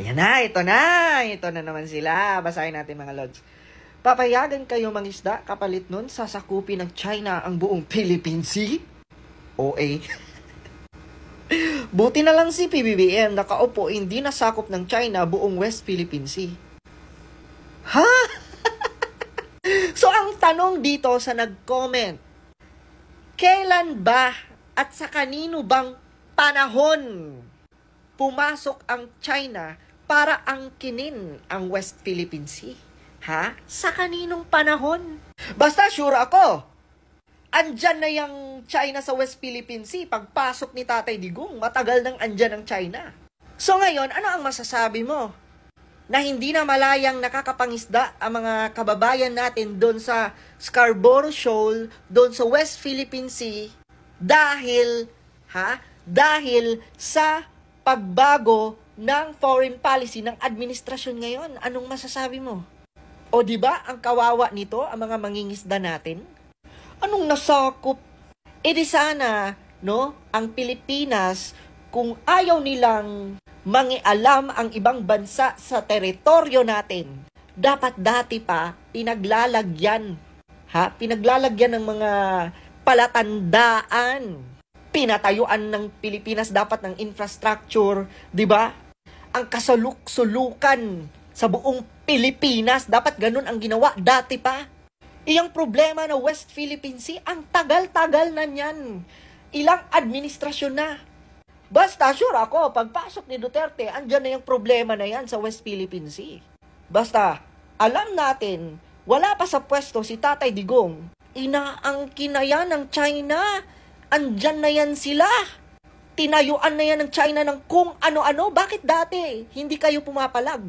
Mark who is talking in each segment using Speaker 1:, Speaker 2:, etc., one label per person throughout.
Speaker 1: Ayan na, ito na. Ito na naman sila. Basahin natin mga lods. Papayagan kayo mangisda kapalit nun sasakupin ng China ang buong Philippine Sea? OA. Buti na lang si PBBM nakaupo hindi nasakop ng China buong West Philippine Sea. Ha? So ang tanong dito sa nag-comment, kailan ba at sa kanino bang panahon pumasok ang China para angkinin ang West Philippine Sea? Ha? Sa kaninong panahon? Basta sure ako, andyan na yung China sa West Philippine Sea. Pagpasok ni Tatay Digong, matagal nang andyan ang China. So ngayon, ano ang masasabi mo? Na hindi na malayang nakakapangisda ang mga kababayan natin doon sa Scarborough Shoal, doon sa West Philippine Sea, dahil sa pagbago ng foreign policy ng administrasyon ngayon. Anong masasabi mo? O di ba ang kawawa nito ang mga mangingisda natin? Anong nasakop? E di sana, no, ang Pilipinas, kung ayaw nilang mangialam ang ibang bansa sa teritoryo natin, dapat dati pa pinaglalagyan ng mga palatandaan. Pinatayuan ng Pilipinas dapat ng infrastructure, di ba? Ang kasuluk-sulukan sa buong Pilipinas, dapat ganun ang ginawa dati pa. Iyang problema na West Philippine Sea, ang tagal-tagal na niyan. Ilang administrasyon na. Basta sure ako, pagpasok ni Duterte, andyan na yung problema na yan sa West Philippine Sea. Basta, alam natin, wala pa sa pwesto si Tatay Digong. Inaangkin na yan ng China. Andyan na yan sila. Tinayuan na yan ng China ng kung ano-ano. Bakit dati hindi kayo pumapalag?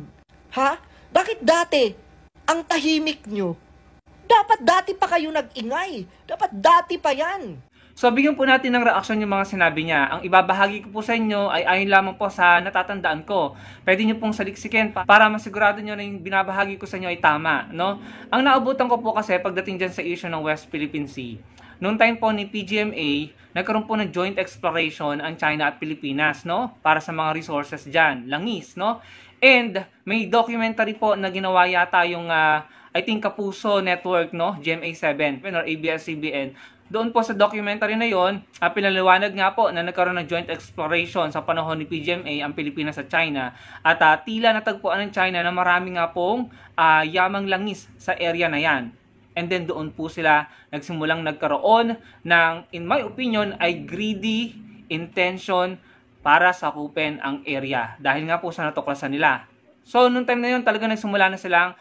Speaker 1: Ha? Bakit dati ang tahimik nyo? Dapat dati pa kayo nag-ingay. Dapat dati pa yan.
Speaker 2: So, bigyan po natin ng reaksyon yung mga sinabi niya. Ang ibabahagi ko po sa inyo ay ayon lamang po sa natatandaan ko. Pwede nyo pong saliksikin para masigurado nyo na yung binabahagi ko sa inyo ay tama. No? Ang naabutan ko po kasi pagdating dyan sa issue ng West Philippine Sea, noong time po ni PGMA, nagkaroon po ng joint exploration ang China at Pilipinas, no? Para sa mga resources dyan, langis, no? And may documentary po na ginawa yata yung, I think, Kapuso Network, no? GMA7 or ABS-CBN. Doon po sa documentary na yon, pinaliwanag nga po na nagkaroon ng joint exploration sa panahon ni PGMA ang Pilipinas at China. At tila natagpuan ng China na marami nga pong yamang langis sa area na yan. And then doon po sila nagsimulang nagkaroon ng, in my opinion, ay greedy intention para sakupin ang area. Dahil nga po sa natuklasan nila. So, noong time na yun, talaga nagsimula na silang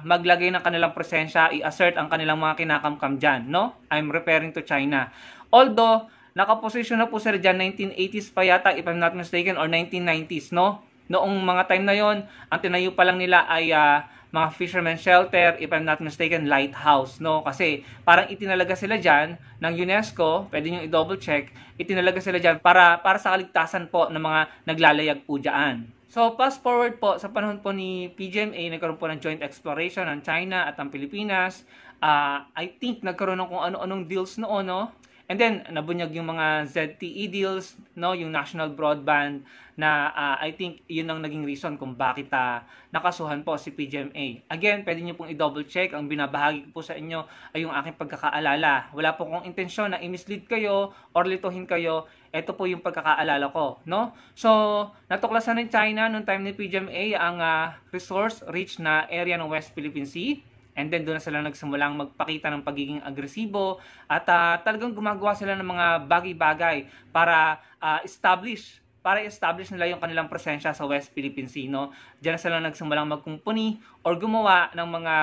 Speaker 2: maglagay ng kanilang presensya, i-assert ang kanilang mga kinakamkam dyan, no? I'm referring to China. Although, nakaposisyon na po sila dyan, 1980s pa yata, if I'm not mistaken, or 1990s, no? Noong mga time na yon, ang tinayo pa lang nila ay mga fisherman shelter, if I'm not mistaken, lighthouse, no? Kasi parang itinalaga sila dyan ng UNESCO, pwede nyo i-double check, itinalaga sila dyan para sa kaligtasan po ng mga naglalayag po dyan. So, fast forward po, sa panahon po ni PGMA, nagkaroon po ng joint exploration ng China at ang Pilipinas. I think nagkaroon ng kung ano-anong deals noon, no? And then, nabunyag yung mga ZTE deals, no? Yung national broadband na I think yun ang naging reason kung bakit nakasuhan po si PGMA. Again, pwede nyo pong i-double check. Ang binabahagi ko po sa inyo ay yung aking pagkakaalala. Wala po kong intensyon na i-mislead kayo or lituhin kayo. Ito po yung pagkakaalala ko, no? So, natuklasan ng China noong time ni PGMA ang resource-rich na area ng West Philippine Sea. And then doon na sila nagsimulang magpakita ng pagiging agresibo at talagang gumagawa sila ng mga bagay-bagay para establish nila yung kanilang presensya sa West Philippine Sea, no? Diyan na sila nagsimulang magkumpuni or gumawa ng mga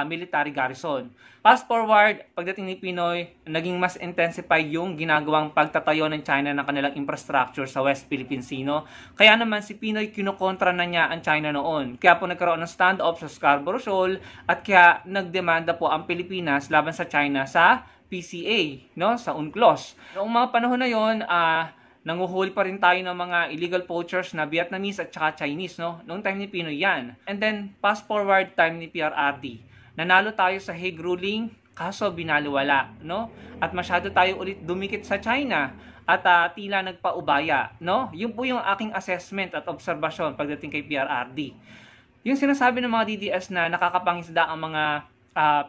Speaker 2: military garrison. Fast forward, pagdating ni Pinoy, naging mas intensify yung ginagawang pagtatayo ng China ng kanilang infrastructure sa West Philippine Sea, no? Kaya naman si Pinoy kinukontra na niya ang China noon. Kaya po nagkaroon ng standoff sa Scarborough Shoal at kaya nagdemanda po ang Pilipinas laban sa China sa PCA, no? Sa UNCLOS. Noong mga panahon na yon, nanguhuli pa rin tayo ng mga illegal poachers na Vietnamese at saka Chinese, no? Noong time ni Pinoy yan. And then, fast forward time ni PRRD. Nanalo tayo sa Hague ruling, kaso binaliwala, no? At masyado tayo ulit dumikit sa China. at tila nagpaubaya, no? Yun po yung aking assessment at obserbasyon pagdating kay PRRD. Yung sinasabi ng mga DDS na nakakapangisda ang mga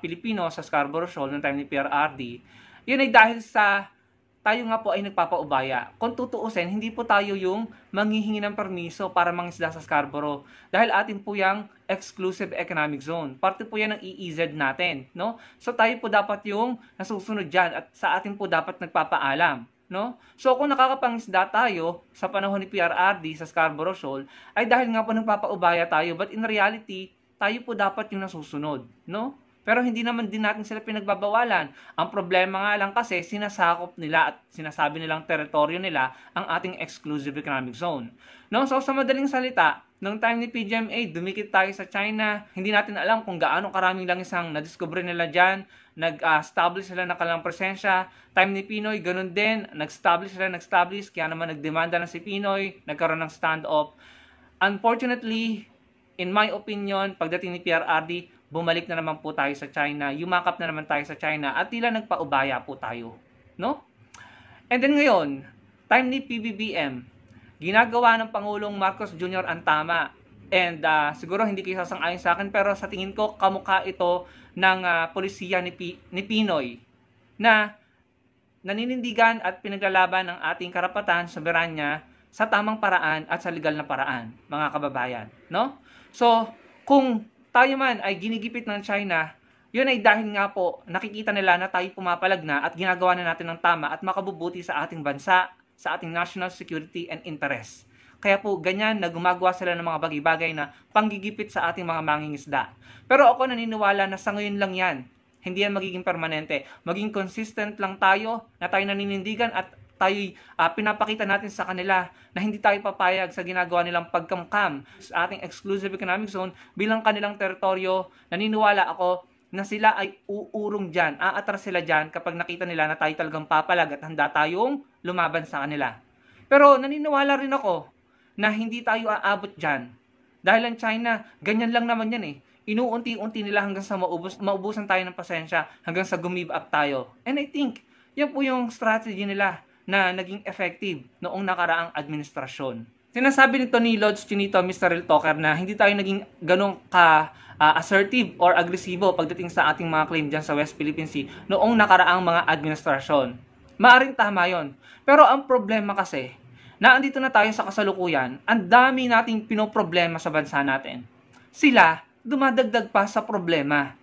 Speaker 2: Pilipino sa Scarborough Shoal noong time ni PRRD, yun ay dahil sa tayo nga po ay nagpapaubaya. Kung tutuusin, hindi po tayo yung manghihingi ng permiso para mangisda sa Scarborough. Dahil atin po yung exclusive economic zone. Parte po yan ng EEZ natin, no? So tayo po dapat yung nasusunod dyan at sa atin po dapat nagpapaalam, no? So kung nakakapangisda tayo sa panahon ni PRRD sa Scarborough Shoal, ay dahil nga po nagpapaubaya tayo. But in reality, tayo po dapat yung nasusunod, no? Pero hindi naman din natin sila pinagbabawalan. Ang problema nga lang kasi sinasakop nila at sinasabi nilang teritoryo nila ang ating exclusive economic zone. No? So sa madaling salita, nung time ni PGMA, dumikit tayo sa China. Hindi natin alam kung gaano karaming langis ang nadiscover nila dyan. Nag-establish sila ng kanilang presensya. Time ni Pinoy, ganun din. Nag-establish. Kaya naman nagdemanda na si Pinoy. Nagkaroon ng standoff. Unfortunately, in my opinion, pagdating ni PRRD, bumalik na naman po tayo sa China, yumakap na naman tayo sa China, at tila nagpaubaya po tayo. No? And then ngayon, time ni PBBM, ginagawa ng Pangulong Marcos Jr. ang tama. And siguro hindi kayo sasang-ayon sa akin, pero sa tingin ko, kamukha ito ng polisiya ni Pinoy na naninindigan at pinaglalaban ng ating karapatan, soberanya, sa tamang paraan at sa legal na paraan, mga kababayan. No? So, kung tayo man ay ginigipit ng China, yun ay dahil nga po nakikita nila na tayo pumapalag na at ginagawa na natin ng tama at makabubuti sa ating bansa, sa ating national security and interest. Kaya po ganyan na gumagawa sila ng mga bagay-bagay na panggigipit sa ating mga mangingisda. Pero ako naniniwala na sa ngayon lang yan. Hindi yan magiging permanente. Maging consistent lang tayo na tayo naninindigan at tayo'y pinapakita natin sa kanila na hindi tayo papayag sa ginagawa nilang pagkamkam sa ating exclusive economic zone bilang kanilang teritoryo. Naniniwala ako na sila ay uurong dyan, aatras sila dyan kapag nakita nila na tayo talagang papalag at handa tayong lumaban sa kanila. Pero naniniwala rin ako na hindi tayo aabot dyan. Dahil ang China, ganyan lang naman yan eh. Inuunti-unti nila hanggang sa maubusan tayo ng pasensya, hanggang sa gumive up tayo. And I think, yan po yung strategy nila na naging effective noong nakaraang administrasyon. Sinasabi nito ni Lods Chinito, Mr. Real Talker, na hindi tayo naging ganong assertive or agresibo pagdating sa ating mga claim dyan sa West Philippine Sea noong nakaraang mga administrasyon. Maaring tama yon. Pero ang problema kasi, na andito na tayo sa kasalukuyan, ang dami nating pinoproblema sa bansa natin. Sila, dumadagdag pa sa problema.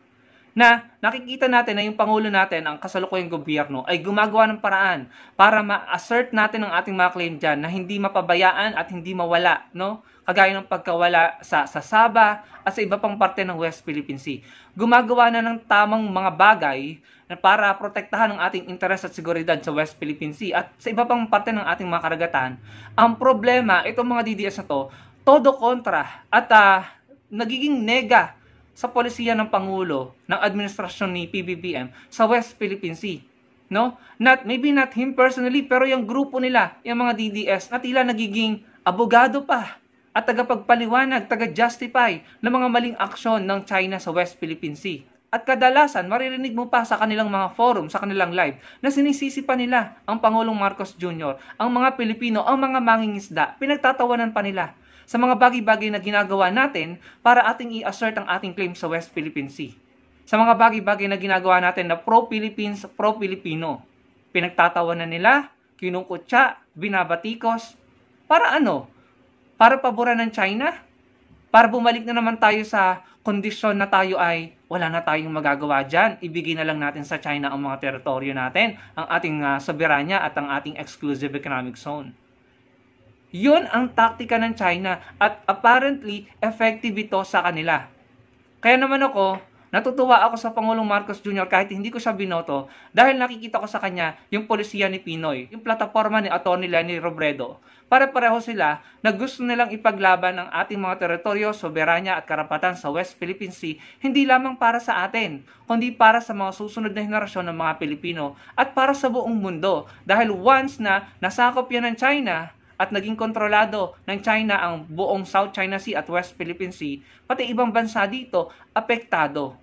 Speaker 2: Na nakikita natin na yung Pangulo natin, ang kasalukuyang gobyerno, ay gumagawa ng paraan para ma-assert natin ang ating mga claim dyan na hindi mapabayaan at hindi mawala, no? Kagaya ng pagkawala sa Sabah at sa iba pang parte ng West Philippine Sea. Gumagawa na ng tamang mga bagay na para protektahan ang ating interes at seguridad sa West Philippine Sea at sa iba pang parte ng ating mga karagatan. Ang problema, itong mga DDS na to, todo kontra at nagiging nega sa polisiya ng Pangulo ng administrasyon ni PBBM sa West Philippine Sea. No? Maybe not him personally, pero yung grupo nila, yung mga DDS, na tila nagiging abogado pa at tagapagpaliwanag, taga-justify ng mga maling aksyon ng China sa West Philippine Sea. At kadalasan, maririnig mo pa sa kanilang mga forum, sa kanilang live, na sinisisi pa nila ang Pangulong Marcos Jr., ang mga Pilipino, ang mga mangingisda, pinagtatawanan pa nila sa mga bagay-bagay na ginagawa natin para ating i-assert ang ating claim sa West Philippine Sea. Sa mga bagay-bagay na ginagawa natin na pro-Philippines, pro-Filipino. Pinagtatawanan nila, kinukutya, binabatikos. Para ano? Para paboran ng China? Para bumalik na naman tayo sa kondisyon na tayo ay wala na tayong magagawa dyan. Ibigay na lang natin sa China ang mga teritoryo natin, ang ating soberanya at ang ating exclusive economic zone. Yun ang taktika ng China at apparently effective ito sa kanila. Kaya naman ako, natutuwa ako sa Pangulong Marcos Jr. kahit hindi ko siya binoto dahil nakikita ko sa kanya yung polisiya ni Pinoy, yung plataforma ni Atty. Leni Robredo. Pare-pareho sila na gusto nilang ipaglaban ang ating mga teritoryo, soberanya at karapatan sa West Philippine Sea hindi lamang para sa atin, kundi para sa mga susunod na henerasyon ng mga Pilipino at para sa buong mundo. Dahil once na nasakop yan ng China, at naging kontrolado ng China ang buong South China Sea at West Philippine Sea, pati ibang bansa dito, apektado.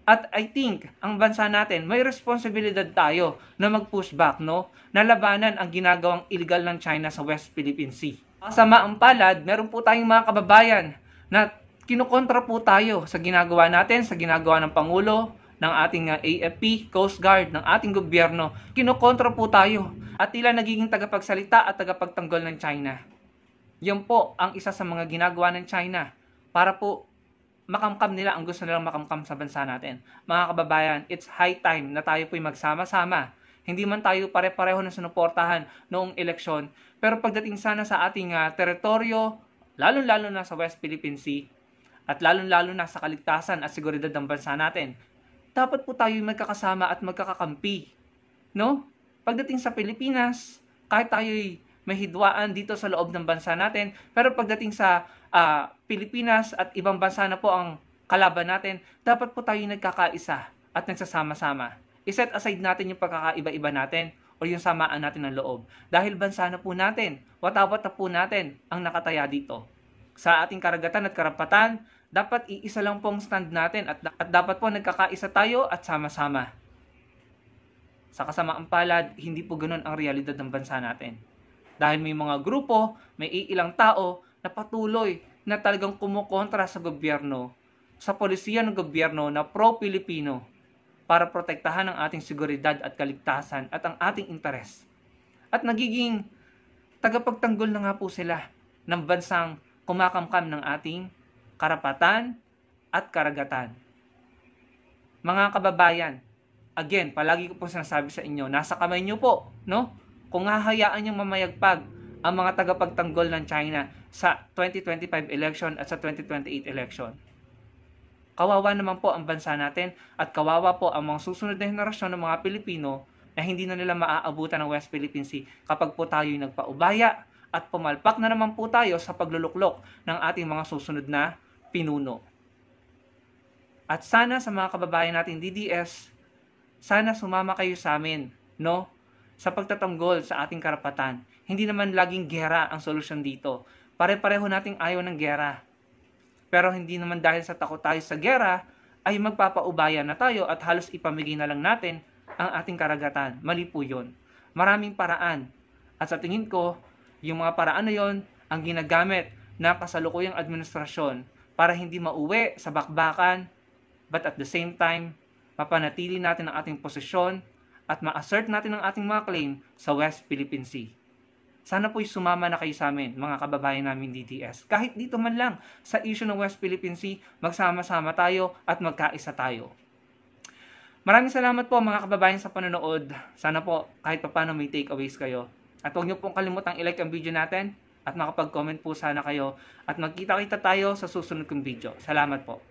Speaker 2: At I think, ang bansa natin, may responsibilidad tayo na mag-push back, no? Na labanan ang ginagawang illegal ng China sa West Philippine Sea. Kasama ang palad, meron po tayong mga kababayan na kinukontra po tayo sa ginagawa natin, sa ginagawa ng Pangulo, ng ating AFP, Coast Guard, ng ating gobyerno. Kinukontra po tayo at tila nagiging tagapagsalita at tagapagtanggol ng China. Yan po ang isa sa mga ginagawa ng China para po makamkam nila ang gusto nilang makamkam sa bansa natin. Mga kababayan, it's high time na tayo po'y magsama-sama. Hindi man tayo pare-pareho na sinuportahan noong eleksyon, pero pagdating sana sa ating teritoryo, lalo-lalo na sa West Philippine Sea, at lalo-lalo na sa kaligtasan at seguridad ng bansa natin, dapat po tayo magkakasama at magkakakampi. No? Pagdating sa Pilipinas, kahit tayo'y may hidwaan dito sa loob ng bansa natin, pero pagdating sa Pilipinas at ibang bansa na po ang kalaban natin, dapat po tayo nagkakaisa at nagsasama-sama. I-set aside natin yung pagkakaiba-iba natin o yung samaan natin ng loob. Dahil bansa na po natin, watawat na po natin ang nakataya dito. Sa ating karagatan at karapatan, dapat iisa lang pong stand natin at dapat po nagkakaisa tayo at sama-sama. Sa kasamaang palad, hindi po ganun ang realidad ng bansa natin. Dahil may mga grupo, may iilang tao na patuloy na talagang kumukontra sa gobyerno, sa polisiya ng gobyerno na pro-Pilipino para protektahan ang ating seguridad at kaligtasan at ang ating interes. At nagiging tagapagtanggol na nga po sila ng bansang kumakamkam ng ating karapatan at karagatan. Mga kababayan, again, palagi ko po sinasabi sa inyo, nasa kamay nyo po, no? Kung hahayaan niyong mamayagpag ang mga tagapagtanggol ng China sa 2025 election at sa 2028 election. Kawawa naman po ang bansa natin at kawawa po ang mga susunod na henerasyon ng mga Pilipino na hindi na nila maaabutan ng West Philippine Sea kapag po tayo nagpaubaya at pumalpak na naman po tayo sa pagluluklok ng ating mga susunod na pinuno. At sana sa mga kababayan nating DDS, sana sumama kayo sa amin, no? Sa pagtatanggol sa ating karapatan. Hindi naman laging gera ang solusyon dito. Pare-pareho nating ayaw ng gera. Pero hindi naman dahil sa takot tayo sa gera, ay magpapaubaya na tayo at halos ipamigay na lang natin ang ating karagatan. Mali po yun. Maraming paraan. At sa tingin ko, yung mga paraan na yon ang ginagamit ng kasalukuyang administrasyon para hindi mauwi sa bakbakan, but at the same time, mapanatili natin ang ating posisyon at ma-assert natin ang ating mga claim sa West Philippine Sea. Sana po'y sumama na kayo sa amin, mga kababayan namin DDS. Kahit dito man lang, sa issue ng West Philippine Sea, magsama-sama tayo at magkaisa tayo. Maraming salamat po mga kababayan sa panonood. Sana po kahit paano may takeaways kayo. At huwag niyo pong kalimutang i-like ang video natin at makapag-comment po sana kayo. At magkita-kita tayo sa susunod kong video. Salamat po.